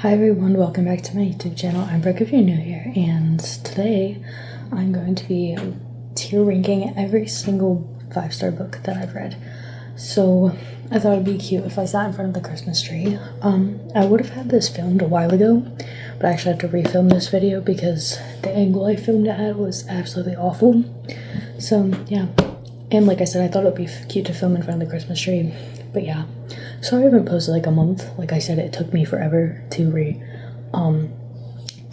Hi everyone, welcome back to my YouTube channel. I'm Brooke if you're new here, and today I'm going to be tier ranking every single 5-star book that I've read. So I thought it'd be cute if I sat in front of the Christmas tree. I would have had this filmed a while ago, but I actually have to refilm this video because the angle I filmed it at was absolutely awful. So yeah, and like I said, I thought it'd be cute to film in front of the Christmas tree, but yeah. Sorry I haven't posted like a month. Like I said, it took me forever to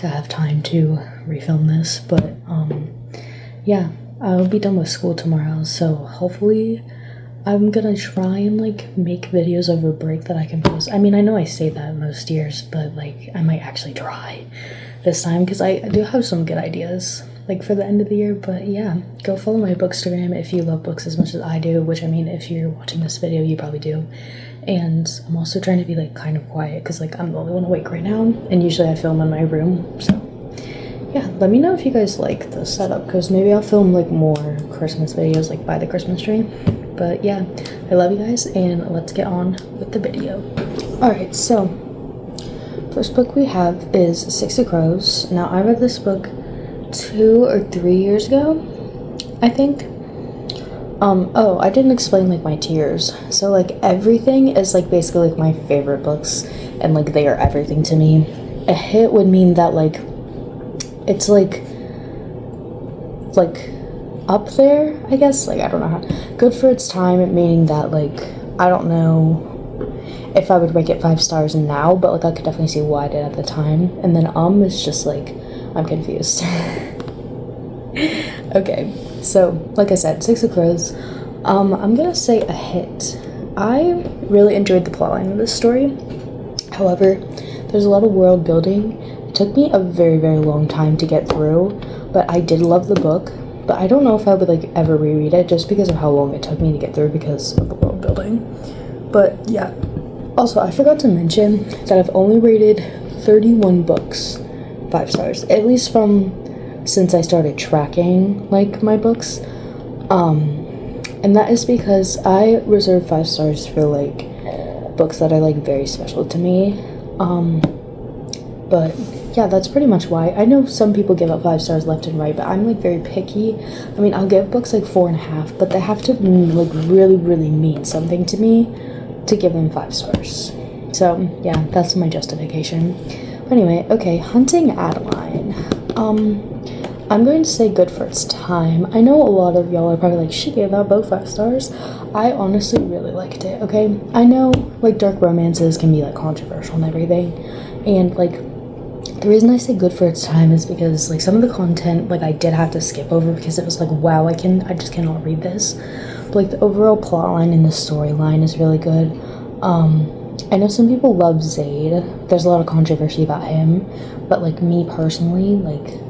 have time to refilm this, but yeah, I'll be done with school tomorrow, so hopefully I'm gonna try and like make videos over break that I can post. I mean, I know I say that most years, but like I might actually try this time because I do have some good ideas like for the end of the year. But yeah, go follow my bookstagram if you love books as much as I do, which I mean, if you're watching this video, you probably do. And I'm also trying to be like kind of quiet because like I'm the only one awake right now, and usually I film in my room. So yeah, let me know if you guys like the setup because maybe I'll film like more Christmas videos like by the Christmas tree. But yeah, I love you guys, and let's get on with the video. Alright, so first book we have is Six of Crows. Now I read this book 2 or 3 years ago, I think. Oh, I didn't explain like my tiers. So like everything is like basically like my favorite books, and like they are everything to me. A hit would mean that like it's like up there, I guess. Like I don't know how. Good for its time, meaning that like I don't know if I would rank it 5 stars now, but like I could definitely see why I did at the time. And then is just like I'm confused. Okay, so like I said, Six of Crows. I'm gonna say a hit. I really enjoyed the plotline of this story. However, there's a lot of world building. It took me a very, very long time to get through, but I did love the book. But I don't know if I would like ever reread it just because of how long it took me to get through because of the world building. But yeah. Also, I forgot to mention that I've only rated 31 books 5 stars, at least from since I started tracking like my books, and that is because I reserve 5 stars for like books that are like very special to me. But yeah, that's pretty much why. I know some people give up 5 stars left and right, but I'm like very picky. I mean, I'll give books like 4.5, but they have to like really, really mean something to me to give them 5 stars. So yeah, that's my justification. But anyway, okay, Hunting Adeline. I'm going to say good for its time. I know a lot of y'all are probably like, she gave that book 5 stars. I honestly really liked it, okay? I know, like, dark romances can be, like, controversial and everything. And, like, the reason I say good for its time is because, like, some of the content, like, I did have to skip over because it was like, wow, I just cannot read this. But, like, the overall plotline and the storyline is really good. I know some people love Zaid. There's a lot of controversy about him. But, like, me personally, like,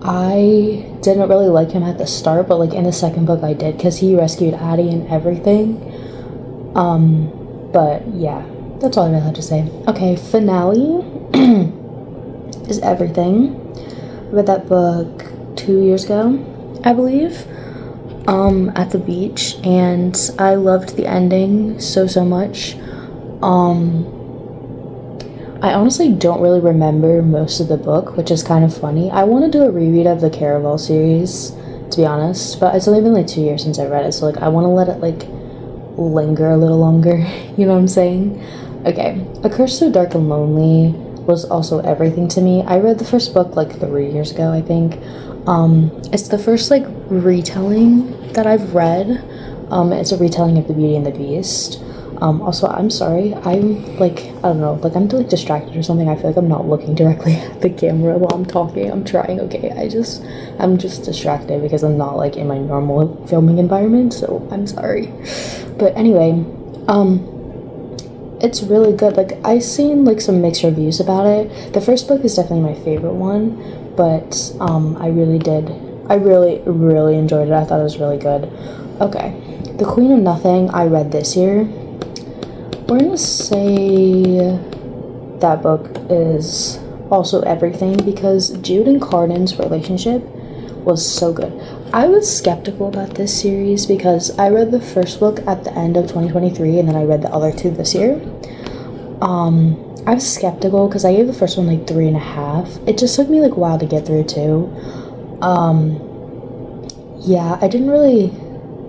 I didn't really like him at the start, but like in the second book I did because he rescued Addie and everything. But yeah, that's all I really have to say. Okay, Finale is everything. I read that book 2 years ago, I believe, at the beach, and I loved the ending so much. I honestly don't really remember most of the book, which is kind of funny. I want to do a reread of the Caraval series, to be honest, but it's only been like 2 years since I read it, so like I want to let it like linger a little longer, you know what I'm saying? Okay, A Curse So Dark and Lonely was also everything to me. I read the first book like 3 years ago, I think. It's the first like retelling that I've read. It's a retelling of The Beauty and the Beast. Also, I'm sorry, I'm like, I don't know, like I'm like distracted or something. I feel like I'm not looking directly at the camera while I'm talking. I'm trying, okay, I'm just distracted because I'm not like in my normal filming environment, so I'm sorry. But anyway, it's really good. Like, I've seen like some mixed reviews about it. The first book is definitely my favorite one, but I really, really enjoyed it. I thought it was really good. Okay, The Queen of Nothing, I read this year. We're gonna say that book is also everything because Jude and Cardin's relationship was so good. I was skeptical about this series because I read the first book at the end of 2023 and then I read the other 2 this year. I was skeptical because I gave the first one like 3.5. It just took me like a while to get through too. Yeah, I didn't really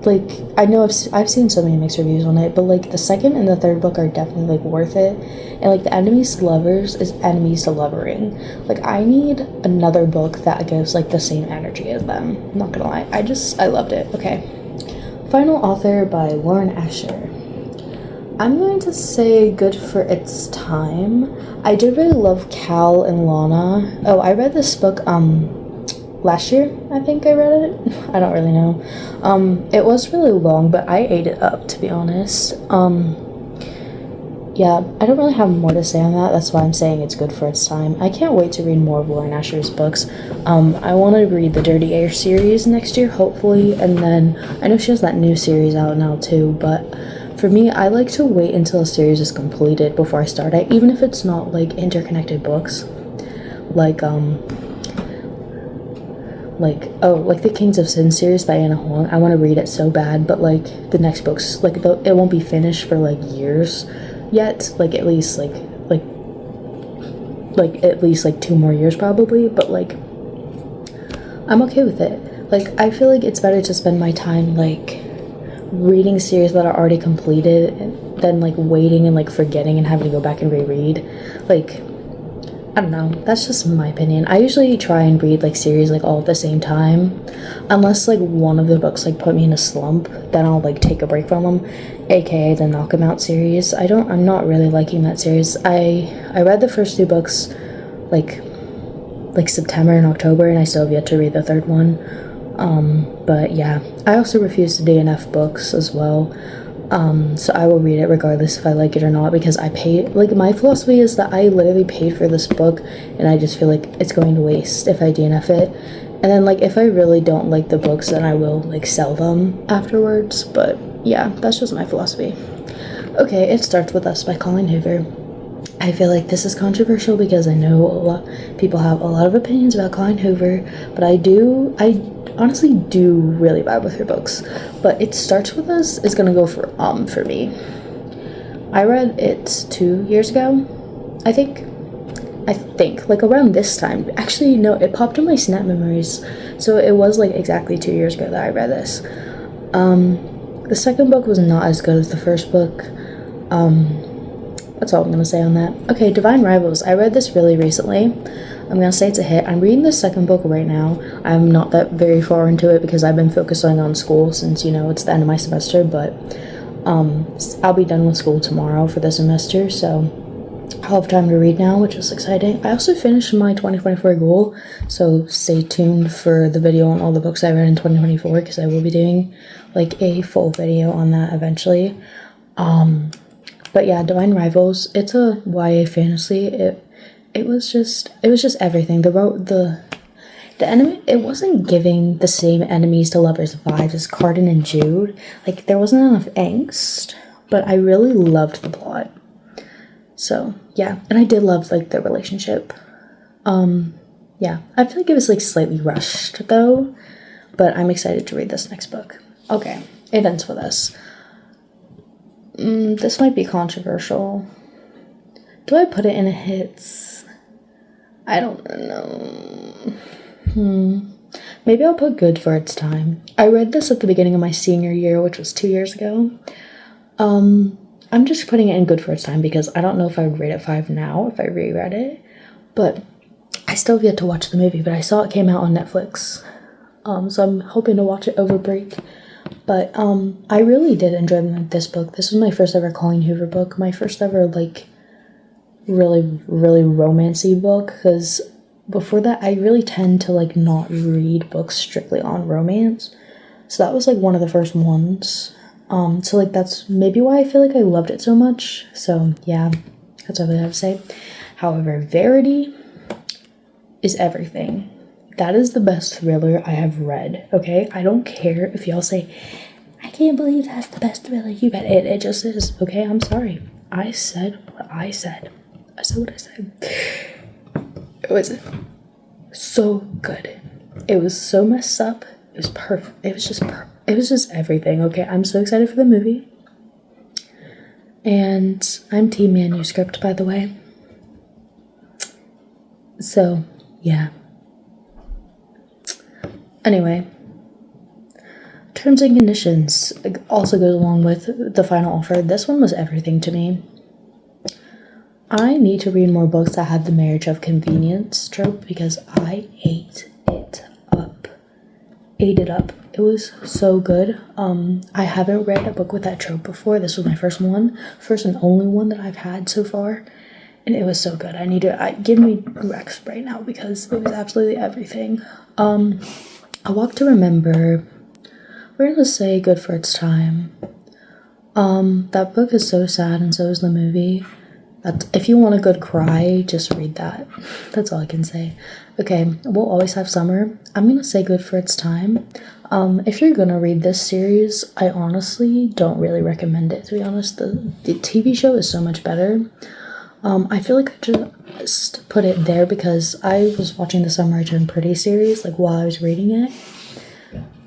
like. I know I've seen so many mixed reviews on it, but like the second and the third book are definitely like worth it. And like the enemies to lovers is enemies to lovering. Like I need another book that gives like the same energy as them. I'm not gonna lie, I loved it. Okay, final author by Lauren Asher. I'm going to say good for its time. I did really love Cal and Lana. Oh, I read this book last year, I think I read it. I don't really know. It was really long, but I ate it up, to be honest. Yeah, I don't really have more to say on that. That's why I'm saying it's good for its time. I can't wait to read more of Lauren Asher's books. I want to read the Dirty Air series next year, hopefully, and then I know she has that new series out now too, but for me, I like to wait until a series is completed before I start it, even if it's not like interconnected books. Like the Kings of Sin series by Anna Horn. I want to read it so bad, but like the next books, like it won't be finished for like years yet. Like at least at least 2 more years probably. But like I'm okay with it. Like I feel like it's better to spend my time like reading series that are already completed than like waiting and like forgetting and having to go back and reread. Like I don't know, that's just my opinion. I usually try and read like series like all at the same time, unless like one of the books like put me in a slump, then I'll like take a break from them, aka the Knock 'Em Out series. I'm not really liking that series. I read the first 2 books like September and October, and I still have yet to read the third one. But yeah, I also refuse to DNF books as well. So I will read it regardless if I like it or not, because I paid, like my philosophy is that I literally paid for this book and I just feel like it's going to waste if I DNF it. And then like if I really don't like the books, then I will like sell them afterwards. But yeah, that's just my philosophy. Okay, It Starts With Us by Colleen Hoover. I feel like this is controversial because I know a lot people have a lot of opinions about Colleen Hoover, but I honestly do really bad with her books. But It Starts With Us is gonna go for me. I read it 2 years ago, I think like around this time. Actually no, it popped in my Snap memories, so it was like exactly 2 years ago that I read this. The second book was not as good as the first book. That's all I'm gonna say on that. Okay, Divine Rivals. I read this really recently. I'm gonna say it's a hit. I'm reading the second book right now. I'm not that very far into it because I've been focusing on school since, you know, it's the end of my semester, but I'll be done with school tomorrow for the semester, so I'll have time to read now, which is exciting. I also finished my 2024 goal, so stay tuned for the video on all the books I read in 2024 because I will be doing like a full video on that eventually. But yeah, Divine Rivals, it's a YA fantasy. It was just everything. The enemy, it wasn't giving the same enemies to lovers vibes as Carden and Jude. Like there wasn't enough angst, but I really loved the plot. So yeah, and I did love like the relationship. Yeah, I feel like it was like slightly rushed though, but I'm excited to read this next book. Okay, It Ends With Us. This might be controversial. Do I put it in a hits? I don't know. Maybe I'll put good for its time. I read this at the beginning of my senior year, which was 2 years ago. I'm just putting it in good for its time because I don't know if I would rate it 5 now if I reread it. But I still have yet to watch the movie, but I saw it came out on Netflix. So I'm hoping to watch it over break. But I really did enjoy this book. This was my first ever Colleen Hoover book. My first ever like really, really romancy book, because before that I really tend to like not read books strictly on romance. So that was like one of the first ones. So like that's maybe why I feel like I loved it so much. So yeah, that's all I have to say. However, Verity is everything. That is the best thriller I have read, okay? I don't care if y'all say, I can't believe that's the best thriller you read. It just is, okay? I'm sorry. I said what I said. I said what I said. It was so good. It was so messed up. It was perfect. It was just everything, okay? I'm so excited for the movie. And I'm team manuscript, by the way. So, yeah. Anyway, terms and conditions also goes along with the final offer. This one was everything to me. I need to read more books that have the marriage of convenience trope because I ate it up. Ate it up. It was so good. I haven't read a book with that trope before. This was my first and only one that I've had so far, and it was so good. Give me Rex right now because it was absolutely everything. A Walk to Remember. We're gonna say good for its time. That book is so sad, and so is the movie. If you want a good cry, just read that. That's all I can say. Okay, We'll Always Have Summer. I'm gonna say good for its time. If you're gonna read this series, I honestly don't really recommend it, to be honest. The TV show is so much better. I feel like I just put it there because I was watching the Summer I Turned Pretty series, like, while I was reading it.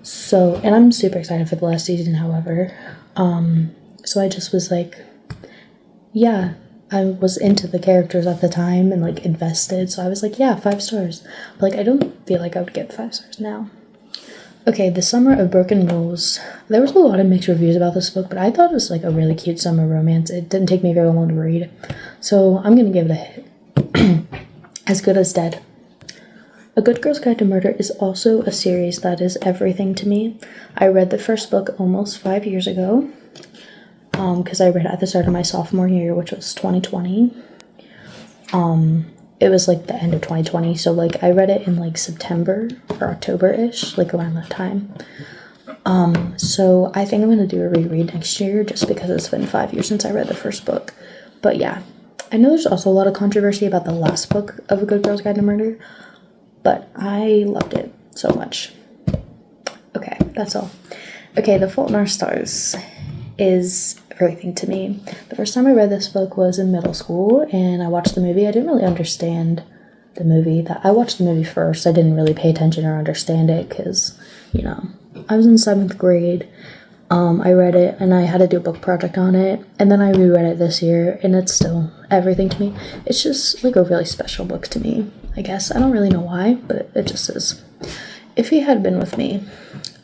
So, and I'm super excited for the last season, however. So I just was like, yeah, I was into the characters at the time and, like, invested. So I was like, yeah, 5 stars. But, like, I don't feel like I would get 5 stars now. Okay, The Summer of Broken Rules. There was a lot of mixed reviews about this book, but I thought it was, like, a really cute summer romance. It didn't take me very long to read. So I'm gonna give it a hit. As Good as Dead. A Good Girl's Guide to Murder is also a series that is everything to me. I read the first book almost 5 years ago, because I read it at the start of my sophomore year, which was 2020. It was, like, the end of 2020, so, like, I read it in, like, September or October-ish, like, around that time. So I think I'm gonna do a reread next year, just because it's been 5 years since I read the first book. But yeah, I know there's also a lot of controversy about the last book of A Good Girl's Guide to Murder, but I loved it so much. Okay, that's all. Okay, The Fault in Our Stars is everything to me. The first time I read this book was in middle school, and I watched the movie. I didn't really understand the movie. I watched the movie first. I didn't really pay attention or understand it because, I was in 7th grade. I read it, and I had to do a book project on it, and then I reread it this year, and it's still everything to me. It's just, like, a really special book to me, I guess. I don't really know why, but it just is. If He Had Been With Me.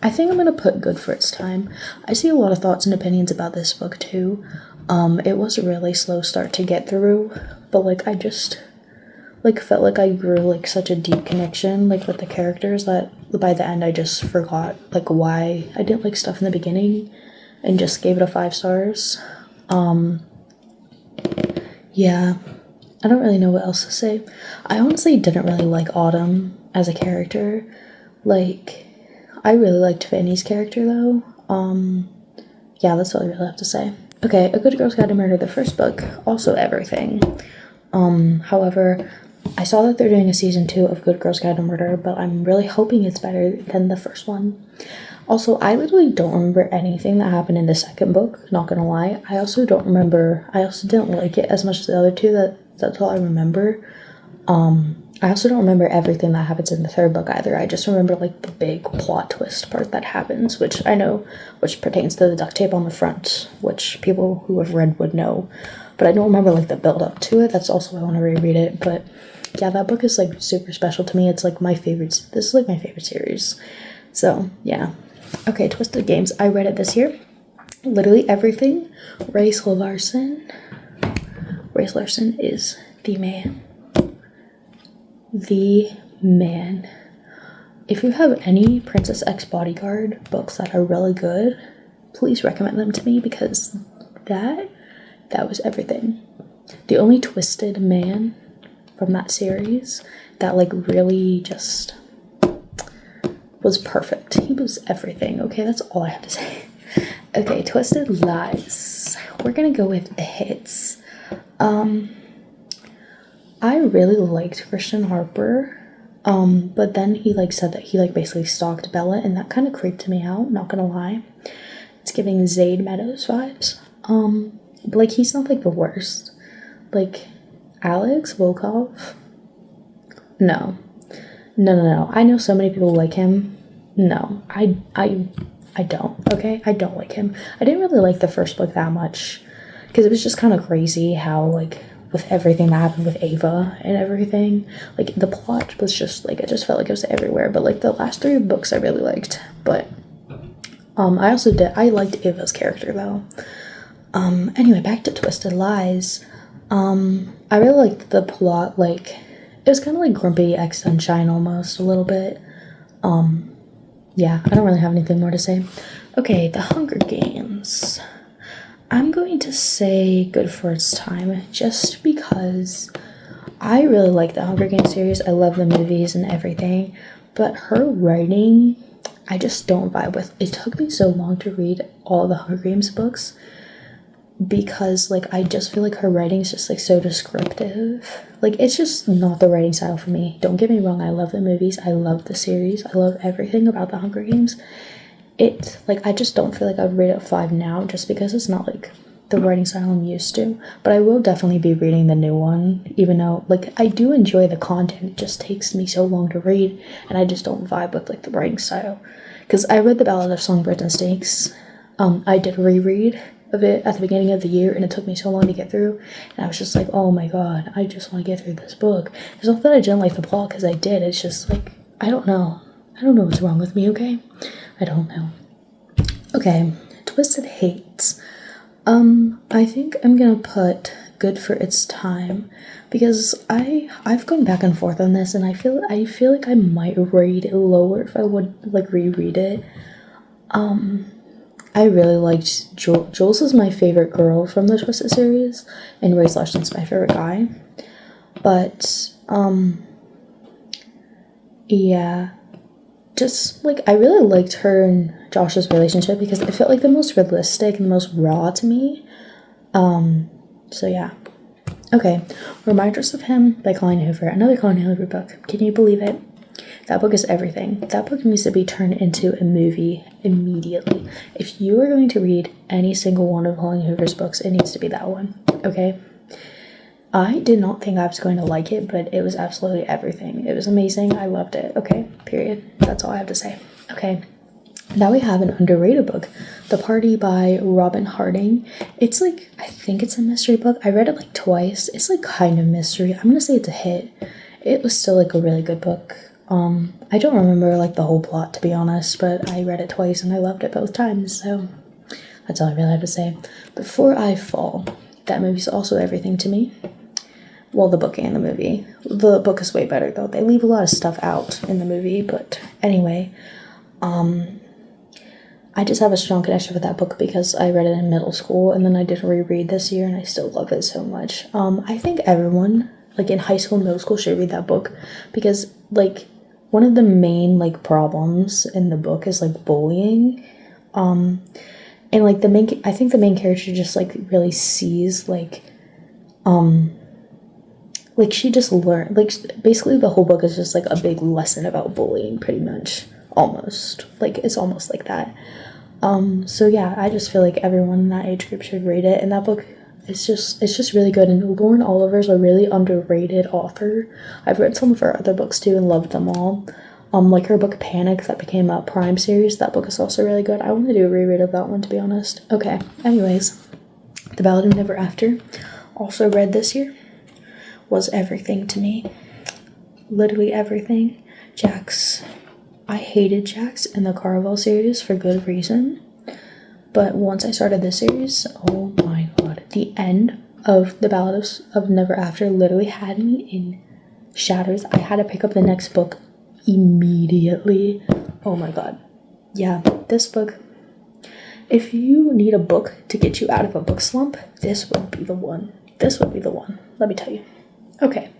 I think I'm gonna put good for its time. I see a lot of thoughts and opinions about this book too. It was a really slow start to get through, but, like, I just, like, felt like I grew, like, such a deep connection, like, with the characters that by the end I just forgot, like, why I didn't like stuff in the beginning and just gave it a 5 stars. Yeah, I don't really know what else to say. I honestly didn't really like Autumn as a character. Like, I really liked Fanny's character, though. Yeah, that's all I really have to say. Okay, A Good Girl's Guide to Murder, the first book, also everything. However, I saw that they're doing a season 2 of Good Girl's Guide to Murder, but I'm really hoping it's better than the first one. Also, I literally don't remember anything that happened in the second book, not gonna lie. I also didn't like it as much as the other two, that's all I remember. I also don't remember everything that happens in the third book either. I just remember, like, the big plot twist part that happens, which pertains to the duct tape on the front, which people who have read would know. But I don't remember, like, the build up to it. That's also why I want to reread it. But yeah, that book is, like, super special to me. It's, like, my favorite. This is, like, my favorite series. So yeah. Okay, Twisted Games. I read it this year. Literally everything. Race Larson. Race Larson is the man. The man. If you have any Princess X Bodyguard books that are really good, please recommend them to me because that was everything. The only twisted man from that series that, like, really just was perfect. He was everything. Okay, that's all I have to say. Okay, Twisted Lies. We're gonna go with hits. I really liked Christian Harper, but then he, like, said that he, like, basically stalked Bella, and that kind of creeped me out, not gonna lie. It's giving Zayd Meadows vibes. But, like, he's not, like, the worst. Like, Alex Volkov? No. No. I know so many people like him. No, I don't, okay? I don't like him. I didn't really like the first book that much, because it was just kind of crazy how, like, with everything that happened with Ava and everything. Like, the plot was just, like, it just felt like it was everywhere. But, like, the last 3 books I really liked. But, I liked Ava's character, though. Anyway, back to Twisted Lies. I really liked the plot, like, it was kind of like Grumpy X Sunshine almost, a little bit. Yeah, I don't really have anything more to say. Okay, The Hunger Games. I'm going to say good for its time, just because I really like the Hunger Games series. I love the movies and everything, but her writing, I just don't vibe with. It took me so long to read all the Hunger Games books because, like, I just feel like her writing is just, like, so descriptive. Like, it's just not the writing style for me. Don't get me wrong, I love the movies, I love the series, I love everything about the Hunger Games. Like, I just don't feel like I'd rate it 5 now, just because it's not, like, the writing style I'm used to. But I will definitely be reading the new one, even though, like, I do enjoy the content. It just takes me so long to read, and I just don't vibe with, like, the writing style. Because I read The Ballad of Songbirds and Snakes. I did reread of it at the beginning of the year, and it took me so long to get through, and I was just like, oh my god, I just want to get through this book. It's not that I didn't like the plot, because I did. It's just, like, I don't know what's wrong with me, okay? I don't know. Okay, Twisted Hates. I think I'm gonna put good for its time, because I've gone back and forth on this, and I feel like I might rate it lower if I would, like, reread it. I really liked Jules is my favorite girl from the Twisted series, and Ray Larson's my favorite guy. But, yeah. Just, like, I really liked her and Josh's relationship because it felt like the most realistic and the most raw to me. So yeah. Okay. Reminders of Him by Colleen Hoover. Another Colleen Hoover book. Can you believe it? That book is everything. That book needs to be turned into a movie immediately. If you are going to read any single one of Colleen Hoover's books, it needs to be that one. Okay? I did not think I was going to like it, but it was absolutely everything. It was amazing. I loved it. Okay? Period. That's all I have to say. Okay. Now we have an underrated book, The Party by Robin Harding. It's like, I think it's a mystery book. I read it like twice. It's like kind of mystery. I'm gonna say it's a hit. It was still like a really good book. I don't remember like the whole plot, to be honest, but I read it twice and I loved it both times, so that's all I really have to say. Before I Fall, that movie's also everything to me. Well, the book and the movie. The book is way better though. They leave a lot of stuff out in the movie, but anyway, I just have a strong connection with that book because I read it in middle school and then I did reread this year and I still love it so much. I think everyone, like in high school and middle school, should read that book because, like, one of the main, like, problems in the book is, like, bullying. And, like, I think the main character just, like, really sees, like, she just learned, like, basically the whole book is just, like, a big lesson about bullying, pretty much. Almost. Like, it's almost like that. So yeah, I just feel like everyone in that age group should read it, and that book it's just really good, and Lauren Oliver's a really underrated author. I've read some of her other books too and loved them all. Like her book Panic that became a Prime series, that book is also really good. I want to do a reread of that one, to be honest. Okay, anyways, The Ballad of Never After, also read this year, was everything to me. Literally everything. I hated Jax in the Caraval series for good reason. But once I started this series, oh my god. The end of The Ballad of Never After literally had me in shatters. I had to pick up the next book immediately. Oh my god. Yeah, this book. If you need a book to get you out of a book slump, this would be the one. This would be the one. Let me tell you. Okay,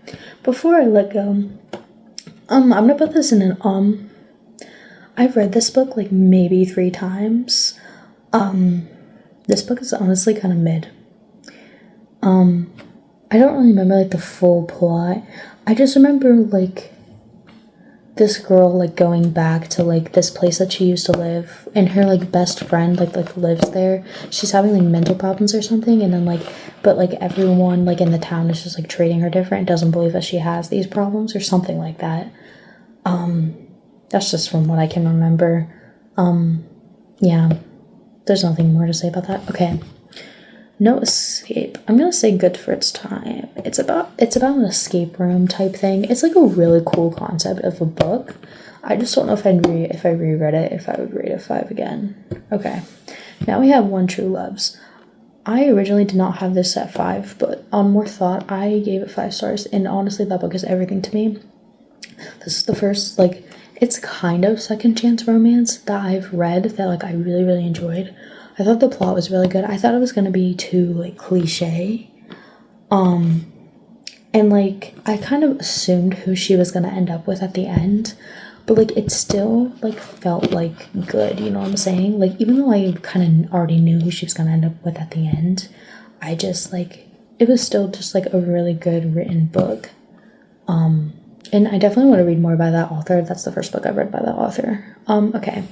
before I let go, I'm gonna put this in an I've read this book like maybe 3 times. This book is honestly kind of mid. I don't really remember like the full plot. I just remember like this girl like going back to like this place that she used to live, and her like best friend like lives there. She's having like mental problems or something, and then but everyone like in the town is just like treating her different, doesn't believe that she has these problems or something like that. That's just from what I can remember. Yeah, there's nothing more to say about that. Okay. No escape. I'm gonna say good for its time. It's about an escape room type thing. It's like a really cool concept of a book. I just don't know if if I reread it, if I would rate it 5 again. Okay. Now we have One True Loves. I originally did not have this at 5, but on more thought, I gave it 5 stars, and honestly, that book is everything to me. This is the first, like, it's kind of second chance romance that I've read that, like, I really, really enjoyed. I thought the plot was really good. I thought it was gonna be too, like, cliche. And, like, I kind of assumed who she was gonna end up with at the end, but, like, it still, like, felt, like, good, you know what I'm saying? Like, even though I kind of already knew who she was gonna end up with at the end, I just, like, it was still just, like, a really good written book. And I definitely want to read more by that author. That's the first book I've read by that author. Okay.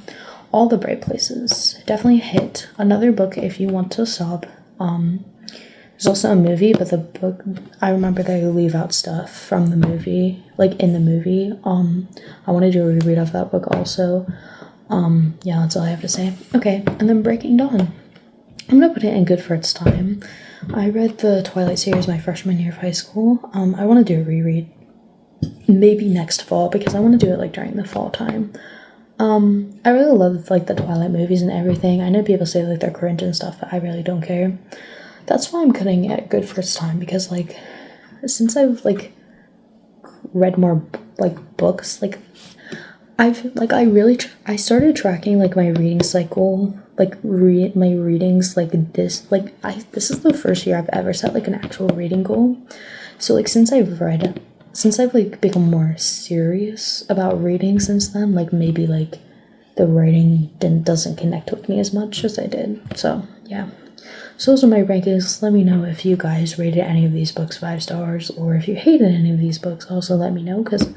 All the Bright Places. Definitely a hit. Another book if you want to sob. There's also a movie, but the book, I remember they leave out stuff from the movie, like in the movie. I want to do a reread of that book also. Yeah, that's all I have to say. Okay, and then Breaking Dawn. I'm gonna put it in good for its time. I read the Twilight series my freshman year of high school. I want to do a reread maybe next fall because I want to do it like during the fall time. I really love like the Twilight movies and everything. I know people say like they're cringe and stuff, but I really don't care. That's why I'm cutting it good for its time because like since I've like read more like books, like I started tracking like my reading cycle, like my readings like this is the first year I've ever set like an actual reading goal. So like since I've like become more serious about reading since then, like maybe like the writing doesn't connect with me as much as I did. So yeah. So those are my rankings. Let me know if you guys rated any of these books 5 stars or if you hated any of these books. Also let me know because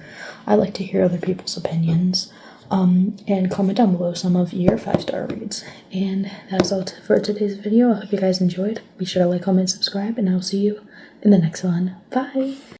I like to hear other people's opinions. And comment down below some of your 5-star reads. And that's all for today's video. I hope you guys enjoyed. Be sure to like, comment, subscribe, and I'll see you in the next one. Bye!